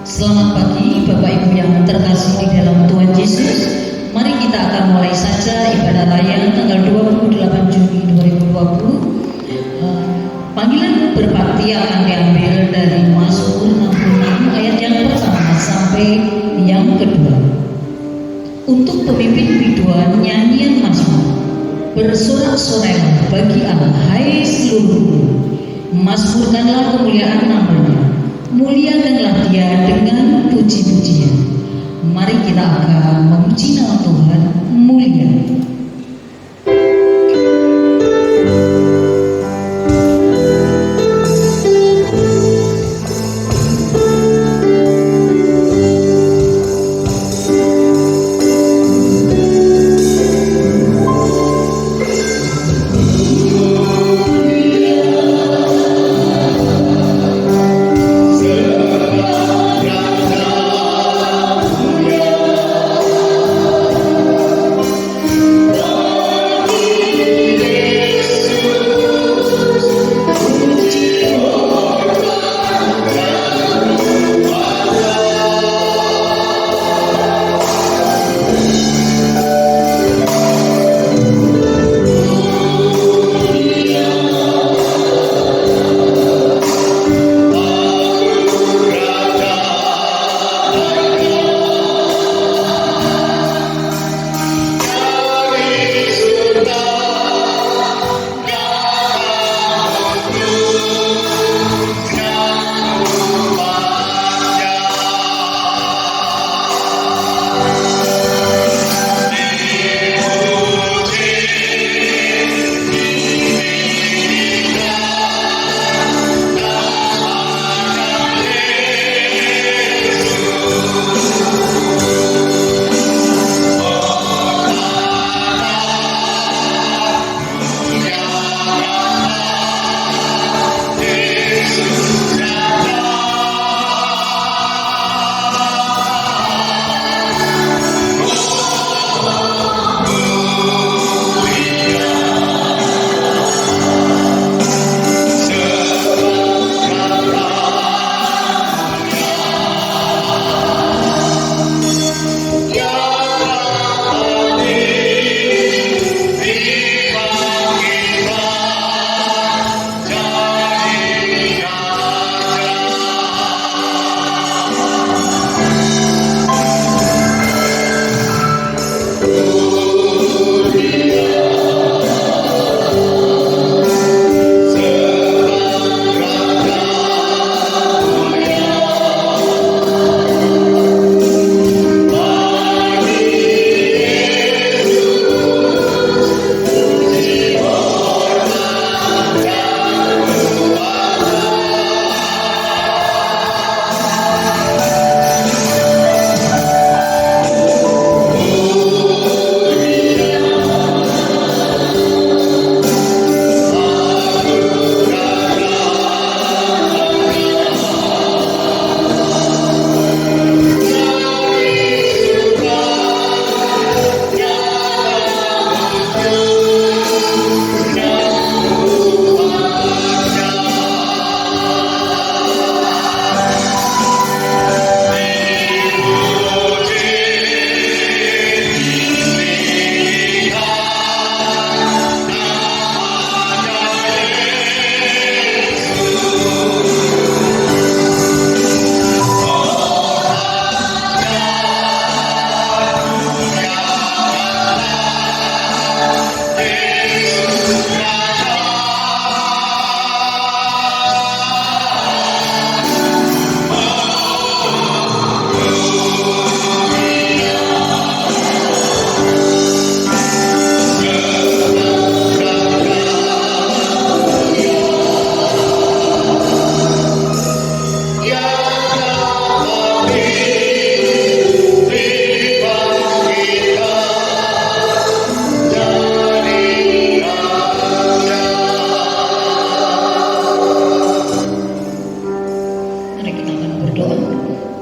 Selamat pagi Bapak Ibu yang terkasih di dalam Tuhan Yesus. Mari kita akan mulai saja ibadah raya tanggal 28 Juni 2020. Panggilan berbakti akan diambil dari Mazmur 66 ayat yang pertama sampai yang kedua. Untuk pemimpin biduan nyanyian Mazmur, bersorak-sorai bagi Allah, hai seluruh, mazmurkanlah kemuliaan namanya, muliakanlah Dia dengan puji-pujian. Mari kita akan memuji nama Tuhan, mulia.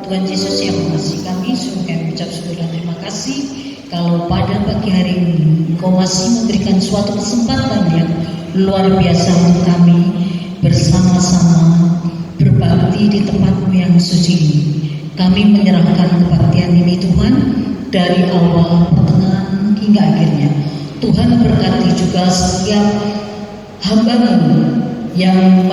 Tuhan Yesus yang mengasihi kami, sungguh kami ucap syukur dan terima kasih kalau pada pagi hari ini Engkau masih memberikan suatu kesempatan yang luar biasa untuk kami bersama-sama berbakti di tempat-Mu yang suci ini. Kami menyerahkan kebaktian ini Tuhan, dari awal, pertengahan, hingga akhirnya. Tuhan berkati juga setiap hamba-Mu yang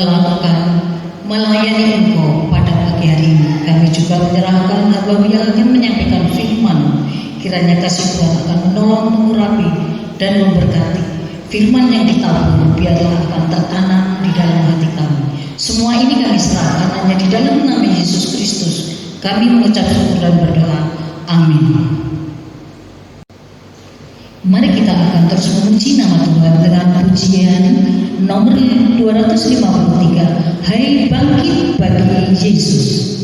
melayani Engkau pada pagi hari ini. Kami juga menyerahkan hamba-Mu yang akan menyampaikan firman. Kiranya kasih Tuhan akan menolong, mengurapi, dan memberkati. Firman yang ditabur biarlah akan tertanam di dalam hati kami. Semua ini kami serahkan hanya di dalam nama Yesus Kristus. Kami mengucap syukur dan berdoa. Amin. Mari kita akan terus memuji nama Tuhan dengan pujian nomor 253. Hai bangkit bagi Yesus.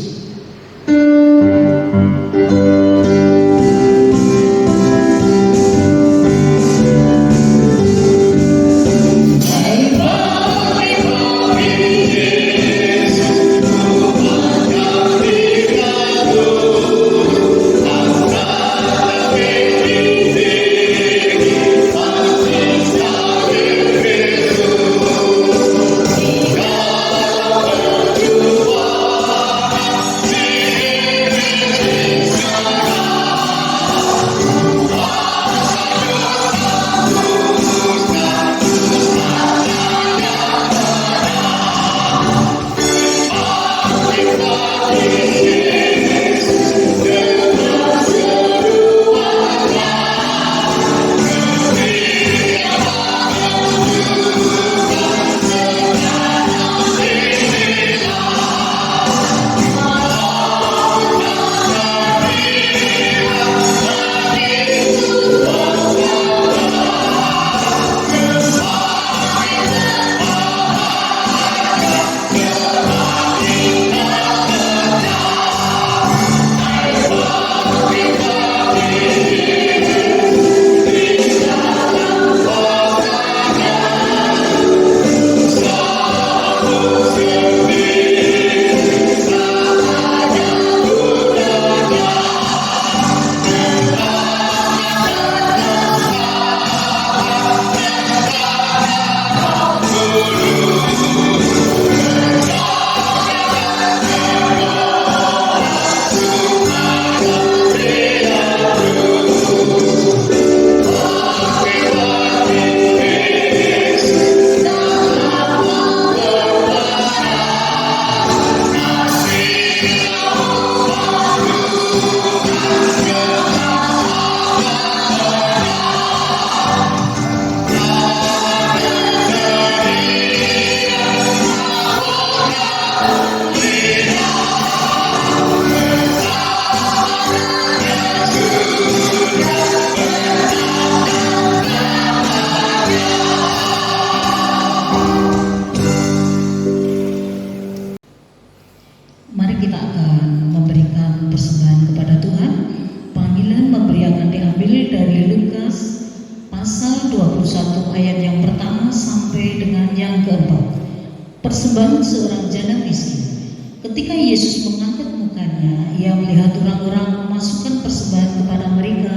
Persembahan seorang janda miskin. Ketika Yesus mengangkat mukanya, ia melihat orang-orang memasukkan persembahan kepada mereka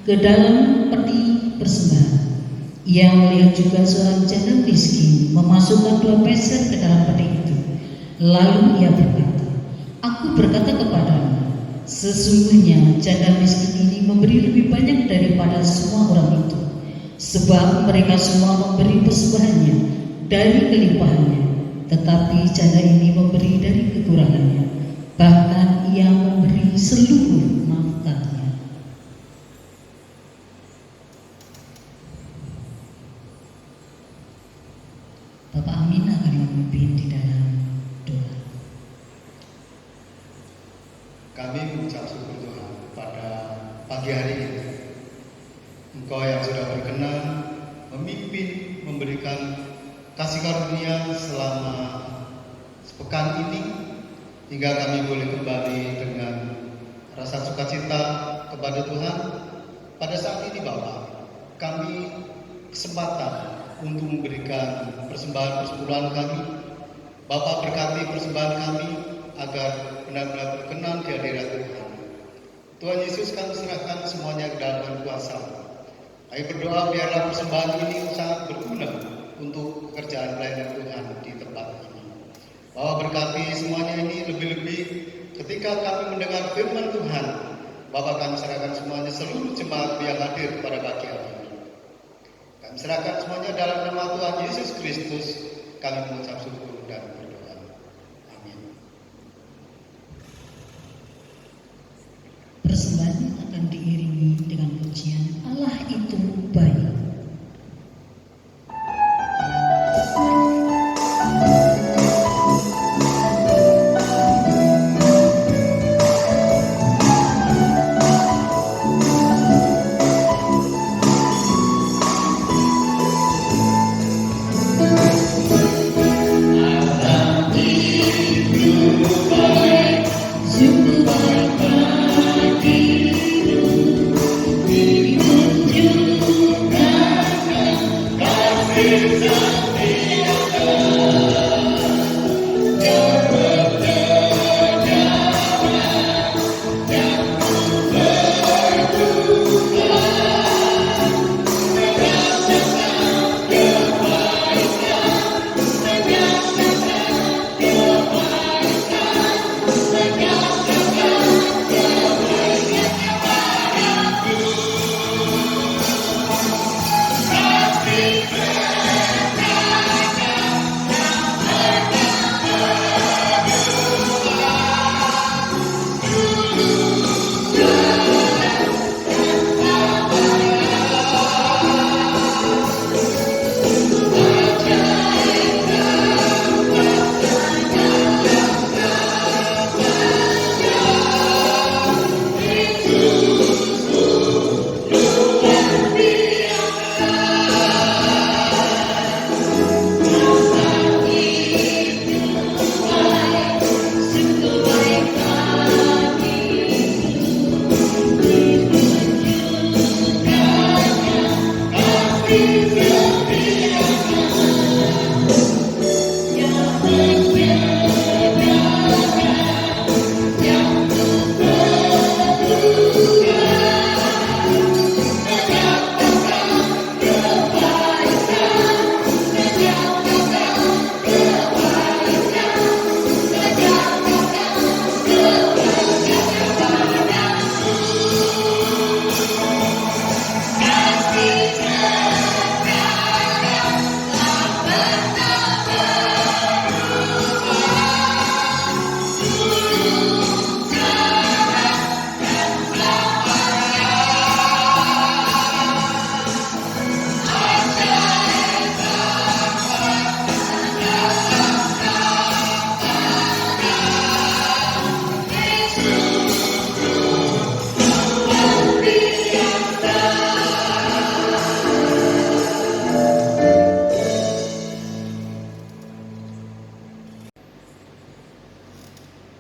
ke dalam peti persembahan. Ia melihat juga seorang janda miskin memasukkan 2 peser ke dalam peti itu. Lalu ia berkata, "Aku berkata kepadamu, sesungguhnya janda miskin ini memberi lebih banyak daripada semua orang itu, sebab mereka semua memberi persembahannya dari kelimpahannya, tetapi janda ini memberi dari kekurangannya, bahkan ia memberi seluruh nafkahnya." Bapak Amin akan memimpin di dalam doa. Kami mengucap syukur Tuhan pada pagi hari ini. Engkau yang sudah berkenan memimpin, memberikan kasih karunia selama sepekan ini, hingga kami boleh kembali dengan rasa sukacita kepada Tuhan. Pada saat ini Bapak, kami kesempatan untuk memberikan persembahan persepuluhan kami. Bapak berkati persembahan kami agar benar-benar berkenan di hadirat Tuhan. Tuhan Yesus, kami serahkan semuanya ke dalam kuasa. Kami berdoa biarlah persembahan ini sangat berguna untuk pekerjaan pelayanan Tuhan di tempat ini. Bapak berkati semuanya ini, lebih-lebih ketika kami mendengar firman Tuhan, Bapak kami serahkan semuanya seluruh jemaat yang hadir pada pagi hari ini. Kami serahkan semuanya dalam nama Tuhan Yesus Kristus. Kami mengucap syukur dan berdoa. Amin. Persembahan akan diiringi dengan pujian Allah itu baik.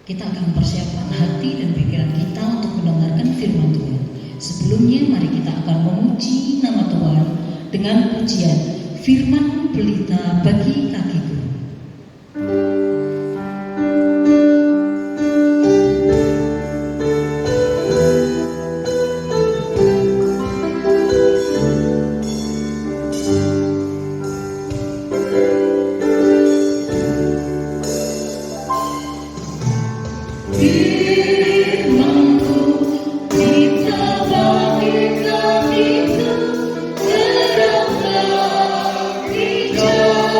Kita akan persiapkan hati dan pikiran kita untuk mendengarkan firman Tuhan. Sebelumnya mari kita akan memuji nama Tuhan dengan pujian firman pelita bagi kakiku. Terang bagi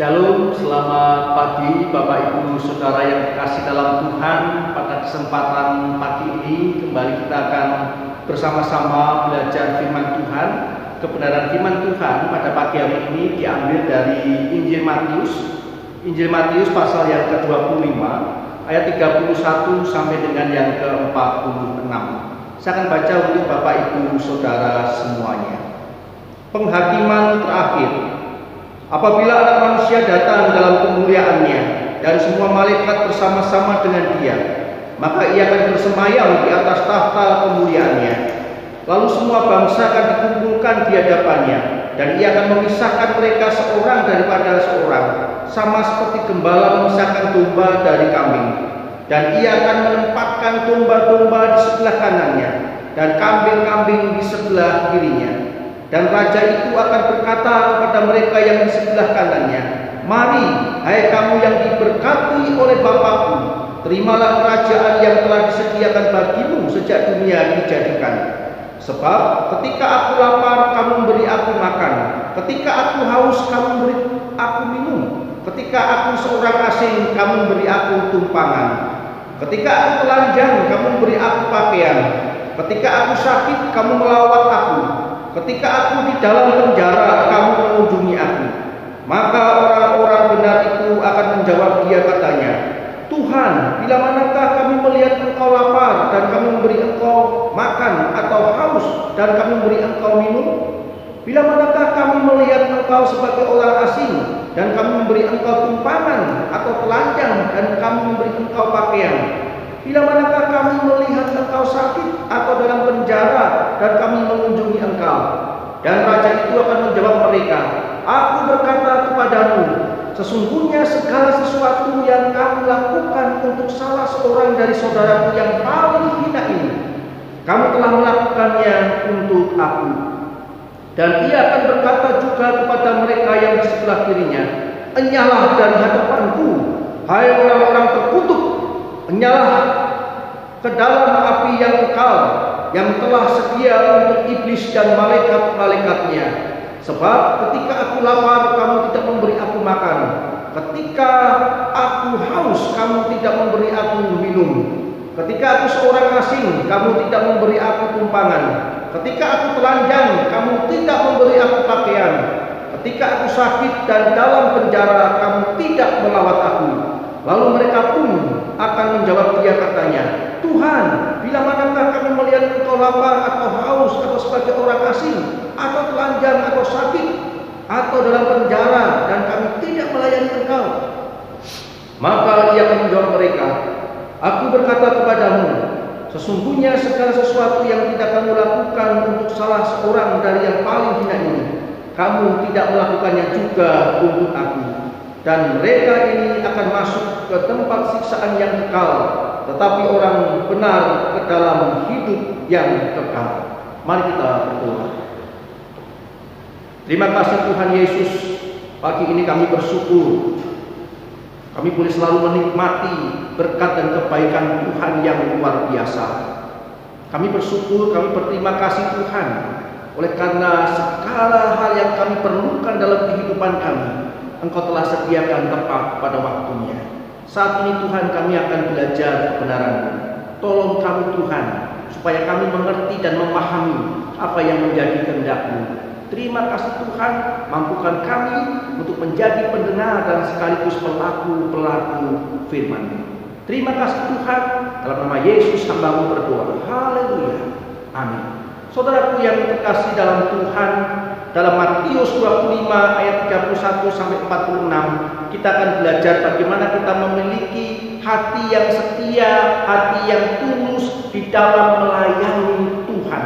Shalom, selamat pagi Bapak Ibu Saudara yang dikasih dalam Tuhan. Pada kesempatan pagi ini kembali kita akan bersama-sama belajar firman Tuhan. Kebenaran firman Tuhan pada pagi hari ini diambil dari Injil Matius pasal yang ke-25 ayat 31 sampai dengan yang ke-46. Saya akan baca untuk Bapak Ibu Saudara semuanya. Penghakiman terakhir. Apabila Anak Manusia datang dalam kemuliaannya dan semua malaikat bersama-sama dengan Dia, maka Ia akan bersemayam di atas tahta kemuliaannya. Lalu semua bangsa akan dikumpulkan di hadapannya, dan Ia akan memisahkan mereka seorang daripada seorang, sama seperti gembala memisahkan domba dari kambing. Dan Ia akan menempatkan domba-domba di sebelah kanannya dan kambing-kambing di sebelah kirinya. Dan raja itu akan berkata kepada mereka yang di sebelah kanannya, "Mari, hai kamu yang diberkati oleh Bapa-Ku, terimalah kerajaan yang telah disediakan bagimu sejak dunia dijadikan. Sebab ketika aku lapar, kamu memberi aku makan. Ketika aku haus, kamu memberi aku minum. Ketika aku seorang asing, kamu memberi aku tumpangan. Ketika aku telanjang, kamu memberi aku pakaian. Ketika aku sakit, kamu melawat aku. Ketika aku di dalam penjara, kamu mengunjungi aku." Maka orang-orang benar itu akan menjawab Dia katanya, "Tuhan, bila manakah kami melihat Engkau lapar dan kami memberi Engkau makan, atau haus dan kami memberi Engkau minum? Bila manakah kami melihat Engkau sebagai orang asing dan kami memberi Engkau tumpangan, atau telanjang dan kami memberi Engkau pakaian? Bila manakah kami melihat Engkau sakit atau dalam penjara dan kami mengunjungi Engkau?" Dan raja itu akan menjawab mereka, "Aku berkata kepadamu, sesungguhnya segala sesuatu yang kamu lakukan untuk salah seorang dari saudaraku yang paling hina ini, kamu telah melakukannya untuk aku." Dan Ia akan berkata juga kepada mereka yang di sebelah kirinya, "Enyahlah dari hadapanku, hai orang-orang terkutuk, enyahlah ke dalam api yang kekal, yang telah sedia untuk iblis dan malaikat-malaikatnya. Sebab ketika aku lapar, kamu tidak memberi aku makan. Ketika aku haus, kamu tidak memberi aku minum. Ketika aku seorang asing, kamu tidak memberi aku tumpangan. Ketika aku telanjang, kamu tidak memberi aku pakaian. Ketika aku sakit dan dalam penjara, kamu tidak melawat aku." Lalu mereka pun akan menjawab Dia katanya, "Tuhan, bila manakah kami melihat Engkau lapar atau haus atau sebagai orang asing atau telanjang atau sakit atau dalam penjara dan kami tidak melayani Engkau?" Maka Ia akan menjawab mereka, "Aku berkata kepadamu, sesungguhnya segala sesuatu yang tidak kamu lakukan untuk salah seorang dari yang paling hina ini, kamu tidak melakukannya juga untuk aku." Dan mereka ini akan masuk ke tempat siksaan yang kekal, tetapi orang benar ke dalam hidup yang kekal. Mari kita berdoa. Terima kasih Tuhan Yesus, pagi ini kami bersyukur kami boleh selalu menikmati berkat dan kebaikan Tuhan yang luar biasa. Kami bersyukur, kami berterima kasih Tuhan, oleh karena segala hal yang kami perlukan dalam kehidupan kami, Engkau telah sediakan tepat pada waktunya. Saat ini Tuhan, kami akan belajar kebenaran-Mu. Tolong kami Tuhan, supaya kami mengerti dan memahami apa yang menjadi kehendak-Mu. Terima kasih Tuhan, mampukan kami untuk menjadi pendengar dan sekaligus pelaku-pelaku firman-Mu. Terima kasih Tuhan, dalam nama Yesus hamba-Mu berdoa. Haleluya. Amin. Saudaraku yang terkasih dalam Tuhan, dalam Matius 25 ayat 31 sampai 46 kita akan belajar bagaimana kita memiliki hati yang setia, hati yang tulus di dalam melayani Tuhan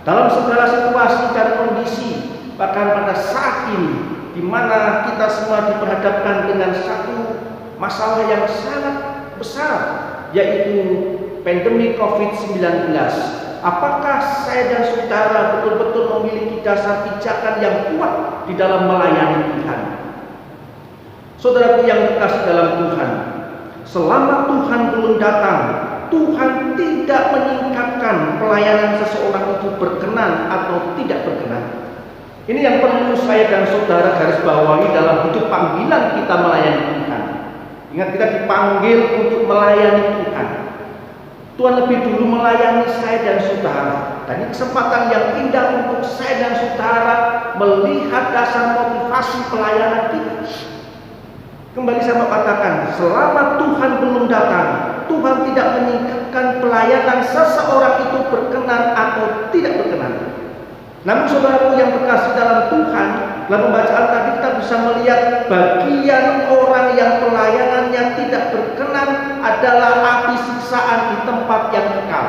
dalam segala situasi dan kondisi. Bahkan pada saat ini di mana kita semua diperhadapkan dengan satu masalah yang sangat besar, yaitu pandemi COVID-19. Apakah saya dan saudara betul-betul memiliki dasar pijakan yang kuat di dalam melayani Tuhan? Saudaraku yang terkasih dalam Tuhan, selama Tuhan belum datang, Tuhan tidak meningkatkan pelayanan seseorang itu berkenan atau tidak berkenan. Ini yang perlu saya dan saudara garis bawahi dalam hidup panggilan kita melayani Tuhan. Ingat, kita dipanggil untuk melayani Tuhan. Tuhan lebih dulu melayani saya dan saudara. Dan ini kesempatan yang indah untuk saya dan saudara melihat dasar motivasi pelayanan kita. Kembali saya mau katakan, selama Tuhan belum datang, Tuhan tidak meningkatkan pelayanan seseorang itu berkenan atau tidak berkenan. Namun saudaraku yang terkasih dalam Tuhan, dalam pembacaan tadi kita bisa melihat bagian orang yang pelayanannya tidak berkenan adalah api siksaan di tempat yang kekal.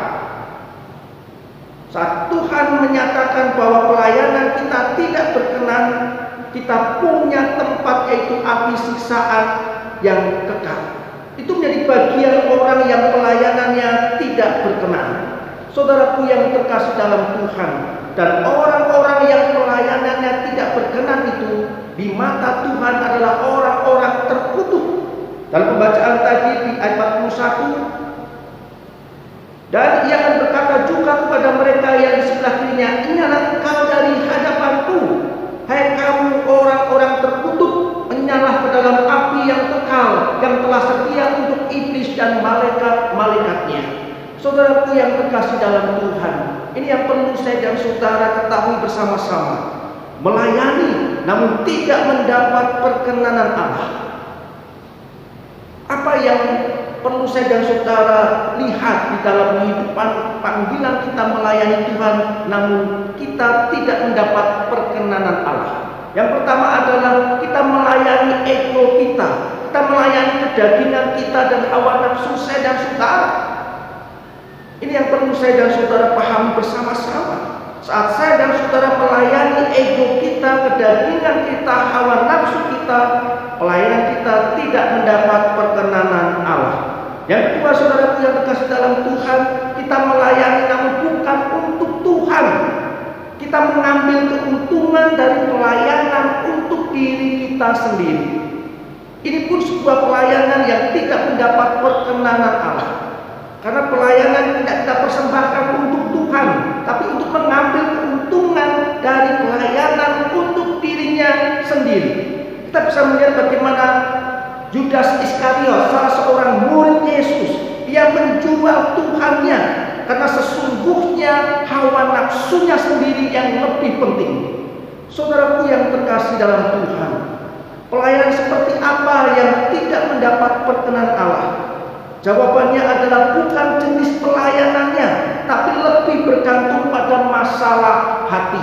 Saat Tuhan menyatakan bahwa pelayanan kita tidak berkenan, kita punya tempat yaitu api siksaan yang kekal. Itu menjadi bagian orang yang pelayanannya tidak berkenan. Saudaraku yang terkasih dalam Tuhan, dan orang-orang yang pelayanannya tidak berkenan itu di mata Tuhan adalah orang-orang terkutuk. Dalam pembacaan tadi di ayat 41, dan ia akan berkata juga kepada mereka yang di sebelah kirinya, "Ingatlah engkau dari hadapanku, hai kamu orang-orang terkutuk, menyala ke dalam api yang kekal, yang telah setia untuk iblis dan malaikat-malaikatnya." Saudaraku yang terkasih dalam Tuhan, ini yang perlu saya dan saudara ketahui bersama-sama. Melayani namun tidak mendapat perkenanan Allah. Apa yang perlu saya dan saudara lihat di dalam kehidupan panggilan kita melayani Tuhan namun kita tidak mendapat perkenanan Allah? Yang pertama adalah kita melayani ego kita, kita melayani kedagingan kita dan hawa nafsu saya dan saudara. Ini yang perlu saya dan saudara pahami bersama-sama. Saat saya dan saudara melayani ego kita, kedagingan kita, hawa nafsu kita, pelayanan kita tidak mendapat perkenanan Allah. Yang kedua, saudaraku yang terkasih dalam Tuhan, kita melayani namun bukan untuk Tuhan. Kita mengambil keuntungan dari pelayanan untuk diri kita sendiri. Ini pun sebuah pelayanan yang tidak mendapat perkenanan Allah. Karena pelayanan tidak kita persembahkan untuk Tuhan, tapi untuk mengambil keuntungan dari pelayanan untuk dirinya sendiri. Kita bisa melihat bagaimana Yudas Iskariot, salah seorang murid Yesus, dia menjual Tuhannya karena sesungguhnya hawa nafsunya sendiri yang lebih penting. Saudaraku yang terkasih dalam Tuhan, pelayanan seperti apa yang tidak mendapat perkenan Allah? Jawabannya adalah bukan jenis pelayanannya, tapi lebih bergantung pada masalah hati.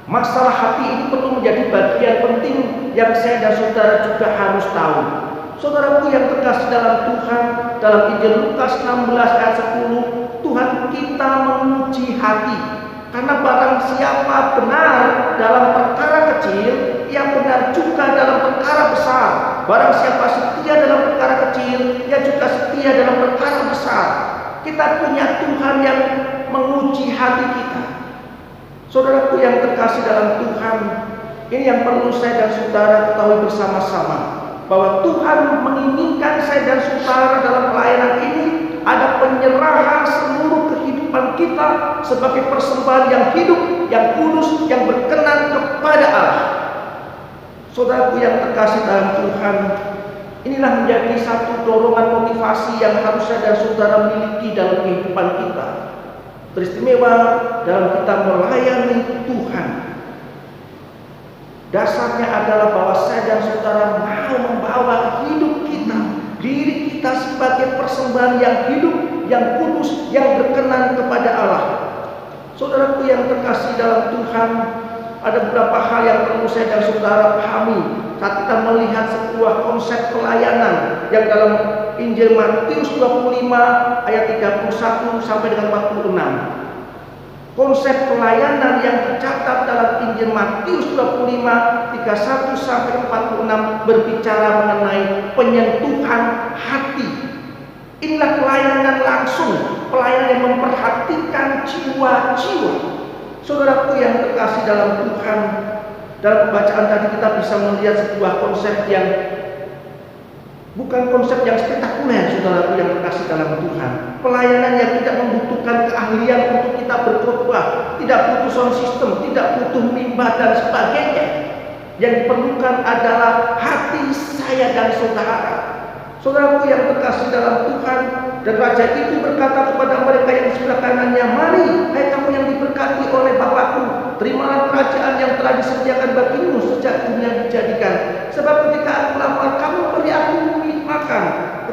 Masalah hati ini perlu menjadi bagian penting yang saya dan saudara juga harus tahu. Saudaraku yang terkasih dalam Tuhan, dalam Injil Lukas 16 ayat 10, Tuhan kita menguji hati. Karena barang siapa benar dalam perkara kecil, ia benar juga dalam perkara besar. Barang siapa setia dalam perkara kecil, ia juga setia dalam perkara besar. Kita punya Tuhan yang menguji hati kita. Saudaraku yang terkasih dalam Tuhan, ini yang perlu saya dan saudara ketahui bersama-sama, bahwa Tuhan menginginkan saya dan saudara dalam pelayanan ini ada penyerahan seluruh kehidupan kita sebagai persembahan yang hidup, yang kudus, yang berkenan kepada Allah. Saudaraku yang terkasih dalam Tuhan, inilah menjadi satu dorongan motivasi yang harus saya dan saudara miliki dalam kehidupan kita. Teristimewa dalam kita melayani Tuhan. Dasarnya adalah bahwa saya dan saudara mau membawa hidup kita, diri kita sebagai persembahan yang hidup, yang kudus, yang berkenan kepada Allah. Saudaraku yang terkasih dalam Tuhan, ada beberapa hal yang perlu saya dan saudara pahami saat kita melihat sebuah konsep pelayanan yang dalam Injil Matius 25 ayat 31 sampai dengan 46. Konsep pelayanan yang tercatat dalam Injil Matius 25 31 sampai 46 berbicara mengenai penyentuhan hati. Inilah pelayanan langsung, pelayanan yang memperhatikan jiwa-jiwa. Saudaraku yang terkasih dalam Tuhan, dalam pembacaan tadi kita bisa melihat sebuah konsep yang bukan konsep yang spektakuler, saudaraku yang terkasih dalam Tuhan. Pelayanan yang tidak membutuhkan keahlian untuk kita berkhotbah, tidak butuh sound system, tidak butuh mimbar dan sebagainya. Yang diperlukan adalah hati saya dan saudara. Saudaraku yang terkasih dalam Tuhan, dan raja itu berkata kepada mereka yang di sebelah kanannya, "Mari, hai kamu yang diberkati oleh Bapakku, terimalah kerajaan yang telah disediakan bagimu sejak dunia dijadikan. Sebab ketika aku lapar, kamu beri aku makan.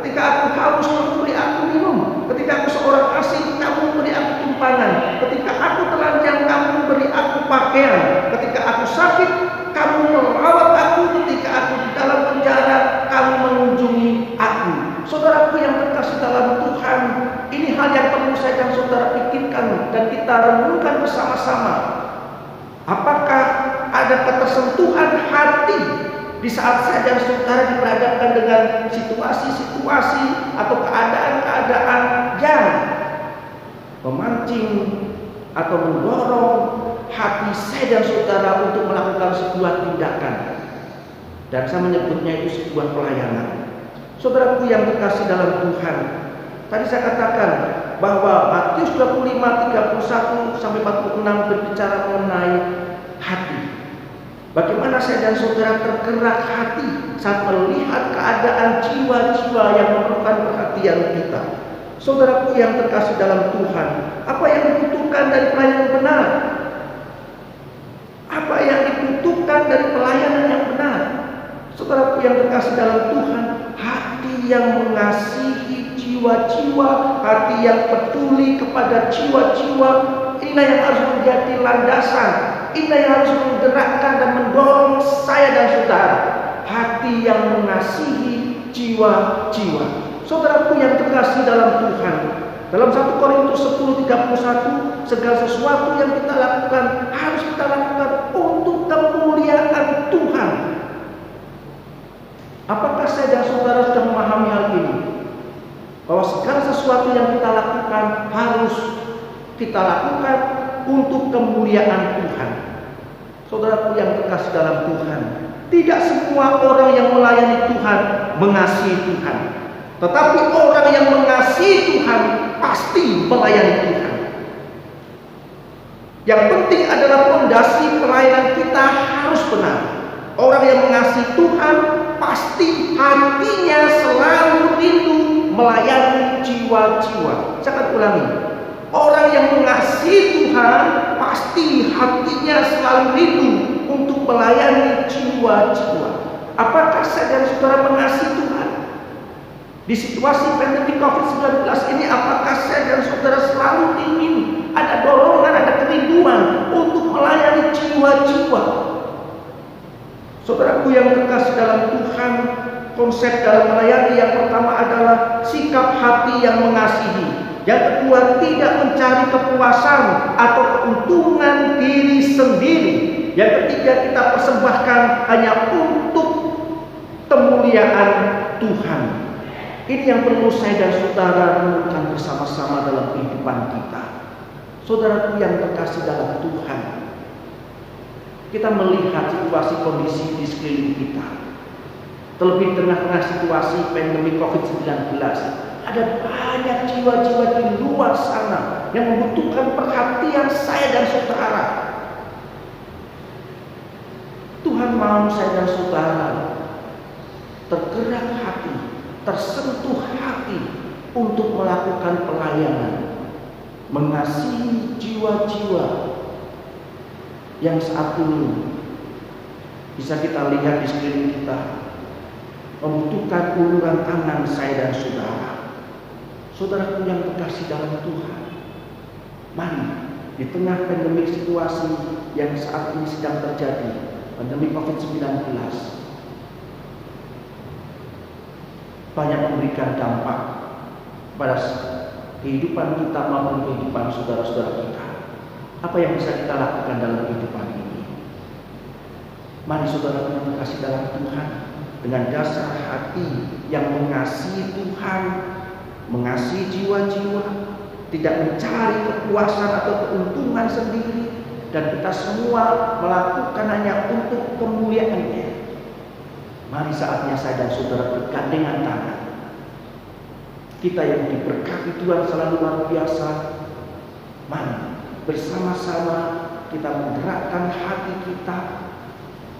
Ketika aku haus, kamu beri aku minum. Ketika aku seorang asing, kamu beri aku tumpangan. Ketika aku telanjang, kamu beri aku pakaian. Ketika aku sakit, kamu merawat aku. Ketika aku di dalam penjara, kamu mengunjungi aku." Saudaraku yang terkasih dalam Tuhan, ini hal yang perlu saya dan saudara pikirkan dan kita renungkan bersama-sama. Apakah ada ketersentuhan hati di saat saya dan saudara diperhadapkan dengan situasi-situasi atau keadaan-keadaan yang memancing atau mendorong hati saya dan saudara untuk melakukan sebuah tindakan, dan saya menyebutnya itu sebuah pelayanan. Saudaraku yang terkasih dalam Tuhan, tadi saya katakan bahwa Matius 25, 31 sampai 46 berbicara mengenai hati. Bagaimana saya dan saudara tergerak hati saat melihat keadaan jiwa-jiwa yang memerlukan perhatian kita. Saudaraku yang terkasih dalam Tuhan, apa yang dibutuhkan dari pelayanan benar? Apa yang dibutuhkan dari pelayanan yang benar? Saudaraku yang terkasih dalam Tuhan, hati yang mengasihi jiwa-jiwa, hati yang peduli kepada jiwa-jiwa, inilah yang harus menjadi landasan, inilah yang harus menggerakkan dan mendorong saya dan saudara. Hati yang mengasihi jiwa-jiwa. Saudaraku yang terkasih dalam Tuhan, dalam 1 Korintus 10:31, segala sesuatu yang kita lakukan harus kita lakukan untuk kemuliaan Tuhan. Apakah saya dan saudara sudah memahami hal ini? Bahwa segala sesuatu yang kita lakukan harus kita lakukan untuk kemuliaan Tuhan. Saudaraku yang terkasih dalam Tuhan, tidak semua orang yang melayani Tuhan mengasihi Tuhan. Tetapi orang yang mengasihi Tuhan pasti melayani Tuhan. Yang penting adalah fondasi pelayanan kita harus benar. Orang yang mengasihi Tuhan pasti hatinya selalu rindu melayani jiwa-jiwa. Saya akan ulangi. Orang yang mengasihi Tuhan pasti hatinya selalu rindu untuk melayani jiwa-jiwa. Apakah saya dan saudara mengasihi Tuhan? Di situasi pandemi COVID-19 ini, apakah saya dan saudara selalu ingin ada dorongan, ada kerinduan untuk melayani jiwa-jiwa? Saudaraku yang terkasih dalam Tuhan, konsep dalam melayani yang pertama adalah sikap hati yang mengasihi. Yang kedua, tidak mencari kepuasan atau keuntungan diri sendiri. Yang ketiga, kita persembahkan hanya untuk kemuliaan Tuhan. Ini yang perlu saya dan saudara renungkan bersama-sama dalam kehidupan kita. Saudaraku yang terkasih dalam Tuhan, kita melihat situasi kondisi di sekeliling kita. Terlebih tengah-tengah situasi pandemi COVID-19, ada banyak jiwa-jiwa di luar sana yang membutuhkan perhatian saya dan saudara. Tuhan mau saya dan saudara tergerak hati, tersentuh hati untuk melakukan pelayanan, mengasihi jiwa-jiwa yang saat ini bisa kita lihat di sekeliling kita membutuhkan uluran tangan saya dan saudara. Saudaraku yang terkasih dalam Tuhan, mari di tengah pandemi situasi yang saat ini sedang terjadi, pandemi COVID-19, banyak memberikan dampak pada kehidupan kita maupun kehidupan saudara-saudara kita. Apa yang bisa kita lakukan dalam kehidupan ini? Mari saudara yang terkasih dalam Tuhan, dengan dasar hati yang mengasihi Tuhan, mengasihi jiwa-jiwa, tidak mencari kepuasan atau keuntungan sendiri, dan kita semua melakukan hanya untuk kemuliaan-Nya. Mari saatnya saya dan saudara bergandengan tangan. Kita yang diberkati Tuhan selalu luar biasa, mari bersama-sama kita menggerakkan hati kita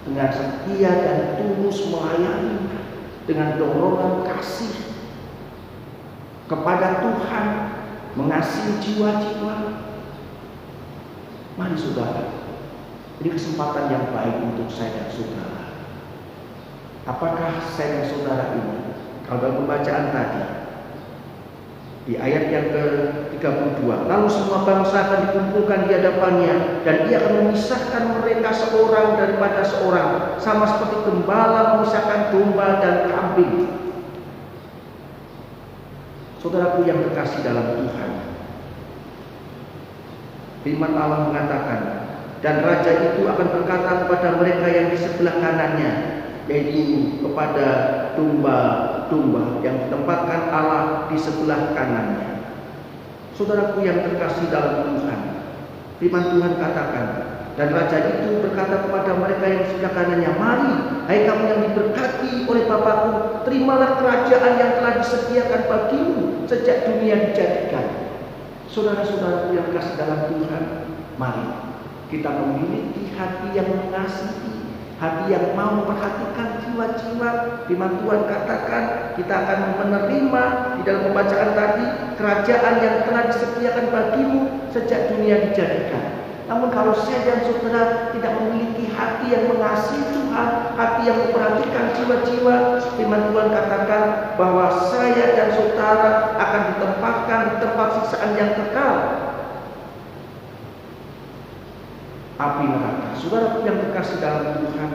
dengan setia dan tulus melayani, dengan dorongan kasih kepada Tuhan, mengasihi jiwa-jiwa. Mari saudara, ini kesempatan yang baik untuk saya dan saudara. Apakah saya dan saudara ini, kalau dalam pembacaan tadi di ayat yang ke-32, lalu semua bangsa akan dikumpulkan di hadapannya, dan ia akan memisahkan mereka seorang daripada seorang, sama seperti gembala memisahkan domba dan kambing. Saudaraku yang terkasih dalam Tuhan, firman Allah mengatakan, dan raja itu akan berkata kepada mereka yang di sebelah kanannya, yaitu kepada domba-domba yang ditempatkan Allah di sebelah kanannya. Saudaraku yang terkasih dalam Tuhan, firman Tuhan katakan, dan raja itu berkata kepada mereka yang di sebelah kanannya, mari, hai kamu yang diberkati oleh Bapakku, terimalah kerajaan yang telah disediakan bagimu sejak dunia dijadikan. Saudara-saudaraku yang kasih dalam Tuhan, mari kita memiliki hati yang mengasihi, hati yang mau memperhatikan jiwa-jiwa. Firman Tuhan katakan kita akan menerima di dalam pembacaan tadi kerajaan yang telah disediakan bagimu sejak dunia dijadikan. Namun kalau saya dan saudara tidak memiliki hati yang mengasihi Tuhan, hati yang memperhatikan jiwa-jiwa, firman Tuhan katakan bahwa saya dan saudara akan ditempatkan di tempat siksaan yang kekal, api neraka. Saudara yang terkasih dalam Tuhan,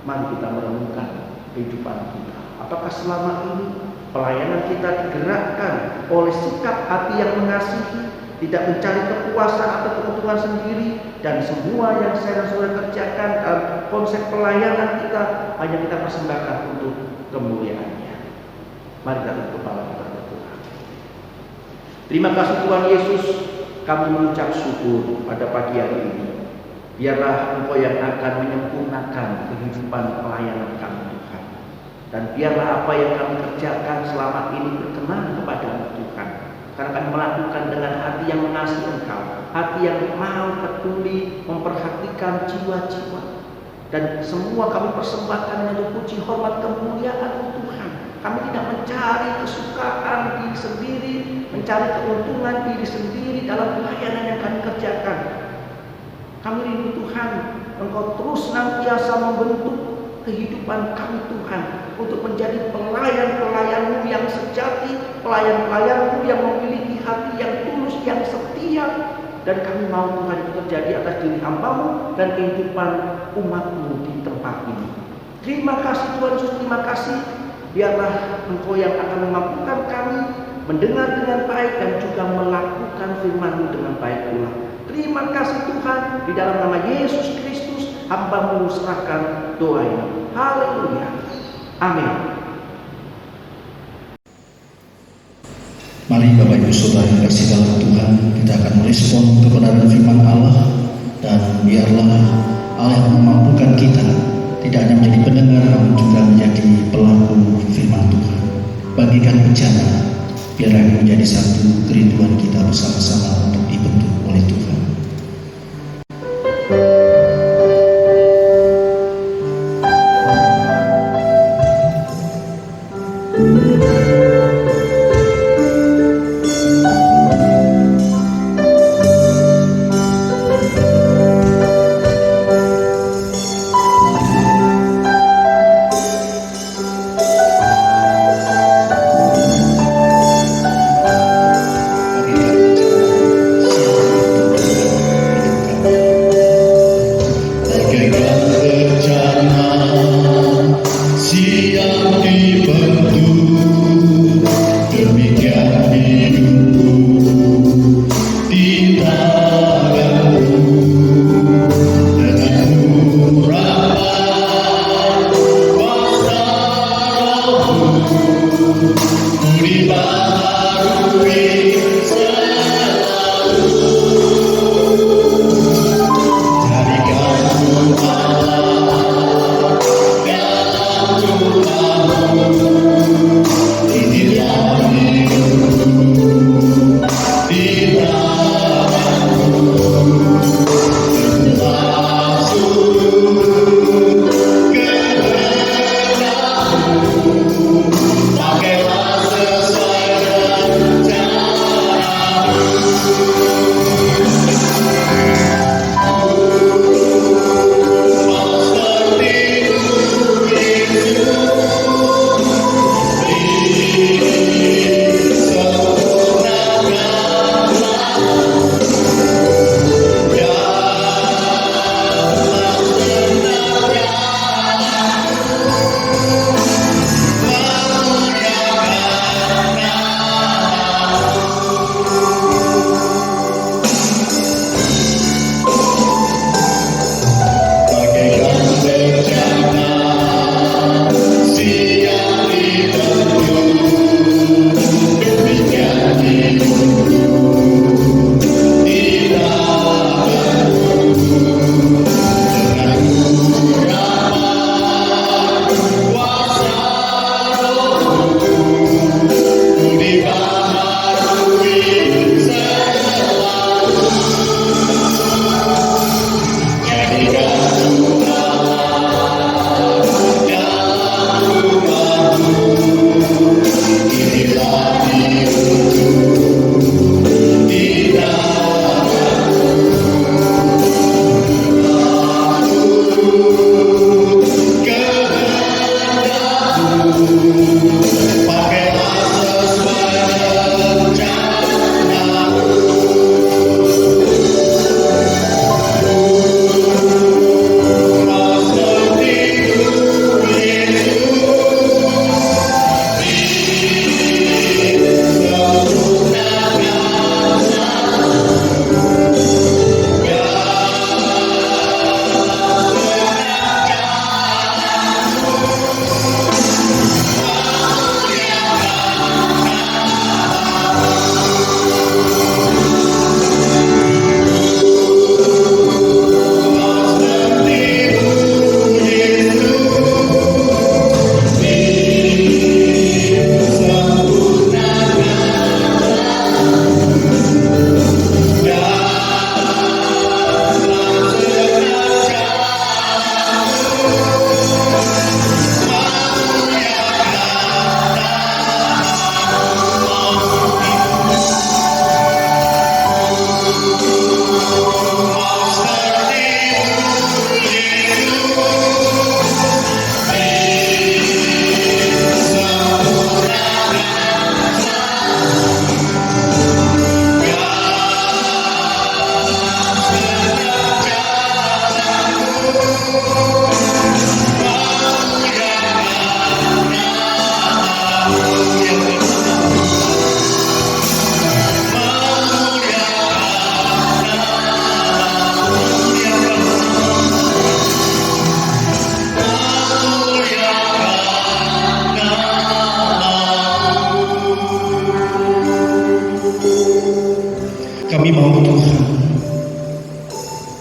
mari kita merenungkan kehidupan kita. Apakah selama ini pelayanan kita digerakkan oleh sikap hati yang mengasihi, tidak mencari kepuasan atau keuntungan sendiri, dan semua yang saya dan saudara kerjakan dalam konsep pelayanan kita hanya kita persembahkan untuk kemuliaan-Nya. Mari kita tutup kepala kita berdoa. Terima kasih Tuhan Yesus, kami mengucap syukur pada pagi hari ini. Biarlah Engkau yang akan menyempurnakan kehidupan pelayanan kami Tuhan, dan biarlah apa yang kami kerjakan selama ini berkenan kepada Tuhan, karena kami melakukan dengan hati yang mengasihi Engkau, hati yang mau peduli memperhatikan jiwa-jiwa, dan semua kami persembahkan untuk puji hormat kemuliaan Tuhan. Kami tidak mencari kesukaan diri sendiri, mencari keuntungan diri sendiri dalam pelayanan yang kami kerjakan. Kami rindu Tuhan, Engkau terus senantiasa membentuk kehidupan kami Tuhan, untuk menjadi pelayan-pelayan-Mu yang sejati, pelayan-pelayan-Mu yang memiliki hati yang tulus, yang setia. Dan kami mau Tuhan itu terjadi atas diri hamba-Mu dan kehidupan umat-Mu di tempat ini. Terima kasih Tuhan Yesus, terima kasih. Biarlah Engkau yang akan memampukan kami mendengar dengan baik dan juga melakukan firman-Mu dengan baik pula. Terima kasih Tuhan, di dalam nama Yesus Kristus hamba-Mu serahkan doa ini. Haleluya. Amin. Mari Bapak Ibu Saudara yang kasih dalam Tuhan, kita akan merespon kebenaran firman Allah, dan biarlah Allah yang memampukan kita tidak hanya menjadi pendengar, namun juga menjadi pelaku firman Tuhan. Bagikan bencana, biarlah ini menjadi satu kerinduan kita bersama-sama untuk dibentuk oleh Tuhan.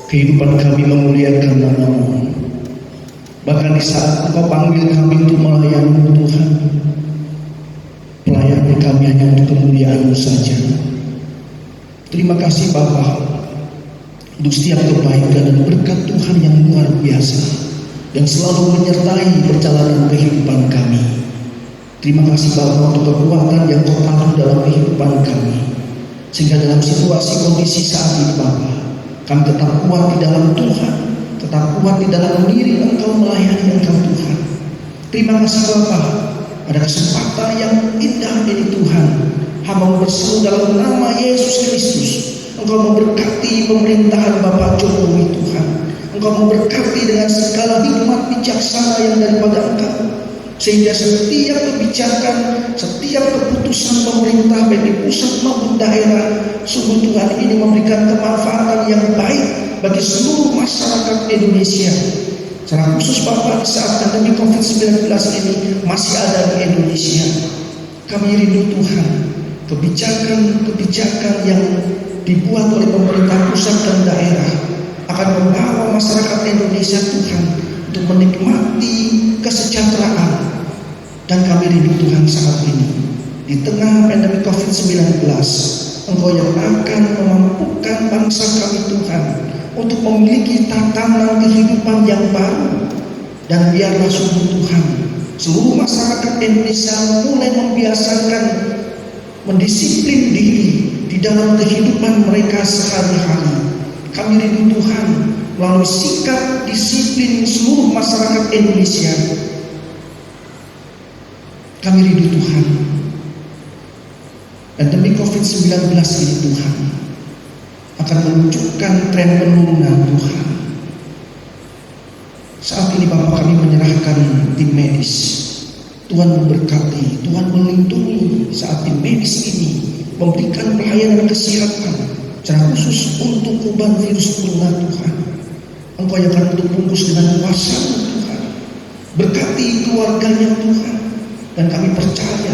kehidupan kami memuliakan nama-Mu. Bahkan di saat Engkau panggil kami untuk melayani Tuhan, pelayanan kami hanya untuk kemuliaan-Mu saja. Terima kasih Bapa untuk setiap kebaikan dan berkat Tuhan yang luar biasa yang selalu menyertai perjalanan kehidupan kami. Terima kasih Bapa untuk kekuatan yang Kau taruh dalam kehidupan kami, sehingga dalam situasi kondisi saat ini Bapa, kami tetap kuat di dalam Tuhan, tetap kuat di dalam diri Engkau melayani Engkau Tuhan. Terima kasih Bapa, ada kesempatan yang indah ini Tuhan. Hamba berseru dalam nama Yesus Kristus, Engkau memberkati pemerintahan Bapak Jokowi Tuhan. Engkau memberkati dengan segala hikmat bijaksana yang daripada Engkau, sehingga setiap kebijakan, setiap keputusan pemerintah baik di pusat maupun daerah, sungguh Tuhan ini memberikan kemanfaatan yang baik bagi seluruh masyarakat Indonesia. Secara khusus Bapak, di saat pandemi COVID-19 ini masih ada di Indonesia, kami rindu Tuhan kebijakan-kebijakan yang dibuat oleh pemerintah pusat dan daerah akan membawa masyarakat Indonesia Tuhan untuk menikmati kesejahteraan. Dan kami rindu Tuhan saat ini di tengah pandemi COVID-19, Engkau yang akan memampukan bangsa kami Tuhan untuk memiliki tatanan kehidupan yang baru. Dan biarlah sungguh Tuhan seluruh masyarakat Indonesia mulai membiasakan mendisiplin diri di dalam kehidupan mereka sehari-hari. Kami rindu Tuhan melalui sikap disiplin seluruh masyarakat Indonesia. Kami rindu Tuhan, dan demi COVID-19 ini Tuhan akan menunjukkan tren penurunan Tuhan. Saat ini Bapak, kami menyerahkan tim medis. Tuhan memberkati, Tuhan melindungi saat tim medis ini memberikan pelayanan kesehatan secara khusus untuk korban virus corona Tuhan. Engkau yang akan untuk bungkus dengan kuasa-Mu Tuhan. Berkati keluarganya Tuhan. Dan kami percaya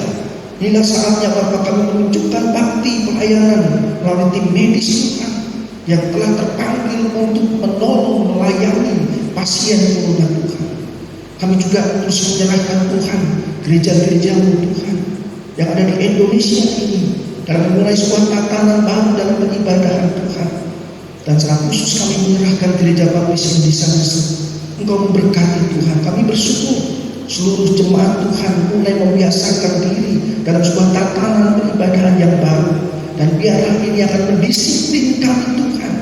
inilah saatnya Bapak kami menunjukkan bakti pelayanan melalui tim medis Tuhan yang telah terpanggil untuk menolong, melayani pasien corona Tuhan. Kami juga terus menyerahkan Tuhan gereja-gereja-Mu Tuhan yang ada di Indonesia ini dalam memulai sebuah tatanan baru dalam peribadahan Tuhan. Dan secara khusus kami menyerahkan gereja baptis di sana. Engkau memberkati Tuhan. Kami bersyukur seluruh jemaat Tuhan mulai membiasakan diri dalam sebuah tatanan peribadahan yang baru. Dan biarlah ini akan mendisiplinkan Tuhan.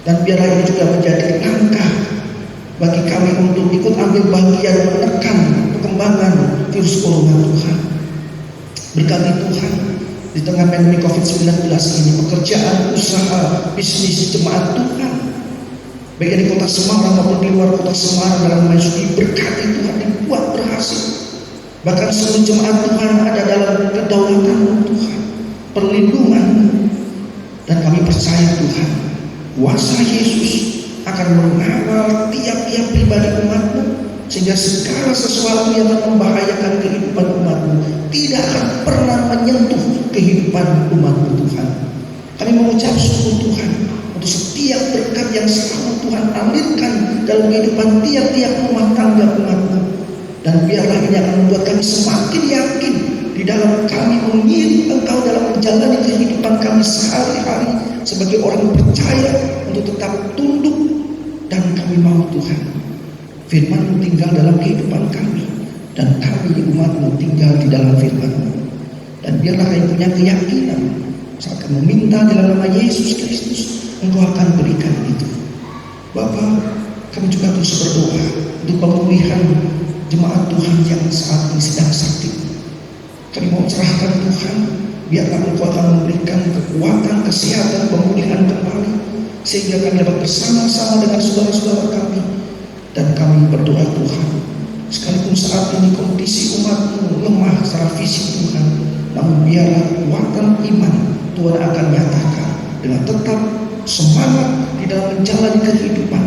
Dan biarlah ini juga menjadi langkah bagi kami untuk ikut ambil bagian menekan perkembangan virus corona Tuhan. Berkati Tuhan di tengah pandemi COVID-19 ini, pekerjaan, usaha, bisnis jemaat Tuhan baik di kota Semarang maupun di luar kota Semarang dalam nama Yesus diberkati Tuhan, dibuat berhasil. Bahkan seluruh jemaat Tuhan ada dalam kedaulatan Tuhan, perlindungan. Dan kami percaya Tuhan, kuasa Yesus akan mengawal tiap-tiap pribadi umat-Mu, sehingga segala sesuatu yang akan membahayakan kehidupan umat-Mu tidak akan pernah menyentuh kehidupan umat-Mu Tuhan. Kami mengucap syukur Tuhan untuk setiap berkat yang selalu Tuhan alirkan dalam kehidupan tiap-tiap rumah tangga umat-Mu. Dan biarlah ini akan membuat kami semakin yakin di dalam kami mengiring Engkau dalam menjalani kehidupan kami sehari-hari sebagai orang percaya untuk tetap tunduk. Dan kami mau Tuhan firman-Mu tinggal dalam kehidupan kami, dan kami umat-Mu tinggal di dalam firman-Mu. Dan biarlah kami punya keyakinan saat kami meminta dalam nama Yesus Kristus, Engkau akan berikan itu. Bapa, kami juga terus berdoa untuk pemulihan jemaat Tuhan yang saat ini sedang sakit. Kami mau cerahkan Tuhan, biarlah Engkau akan memberikan kekuatan, kesehatan, pemulihan kembali, sehingga kami dapat bersama-sama dengan saudara-saudara kami. Dan kami berdoa Tuhan, sekalipun saat ini kondisi umat-Mu lemah secara fisik Tuhan, namun biarlah kekuatan iman Tuhan akan nyatakan dengan tetap semangat di dalam menjalani kehidupan.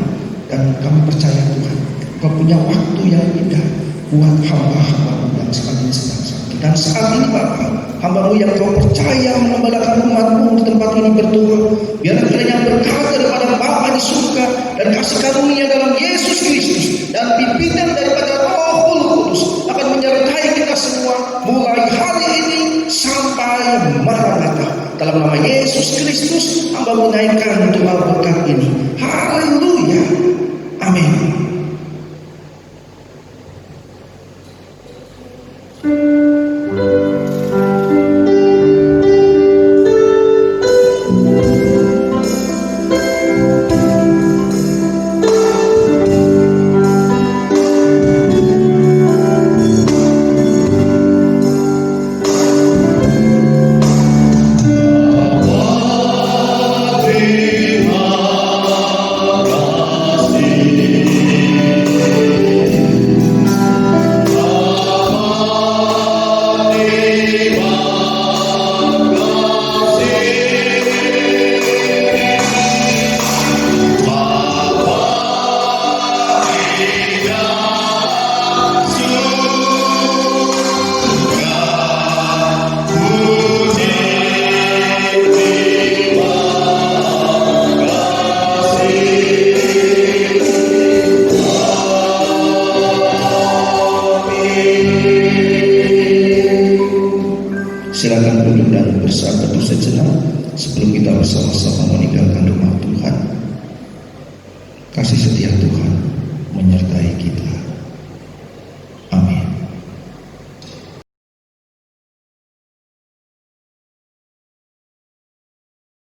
Dan kami percaya Tuhan, Kau punya waktu yang indah buat hamba-hamba-Mu yang saat ini sedang sakit. Dan saat ini Bapa, hamba-Mu yang Kau percaya mengembalakan umat-Mu di tempat ini berdoa, biarlah kiranya berkat daripada Bapa di surga dan kasih karunia dalam Yesus Kristus dan pimpinan daripada Rohul Kudus akan menyertai kita semua mulai hari ini sampai Maranatha. Dalam nama Yesus Kristus hamba menaikkan doa berkat ini. Haleluya. Amin. Silakan duduk dan bersatu sejenak sebelum kita bersama-sama meninggalkan rumah Tuhan. Kasih setia Tuhan menyertai kita.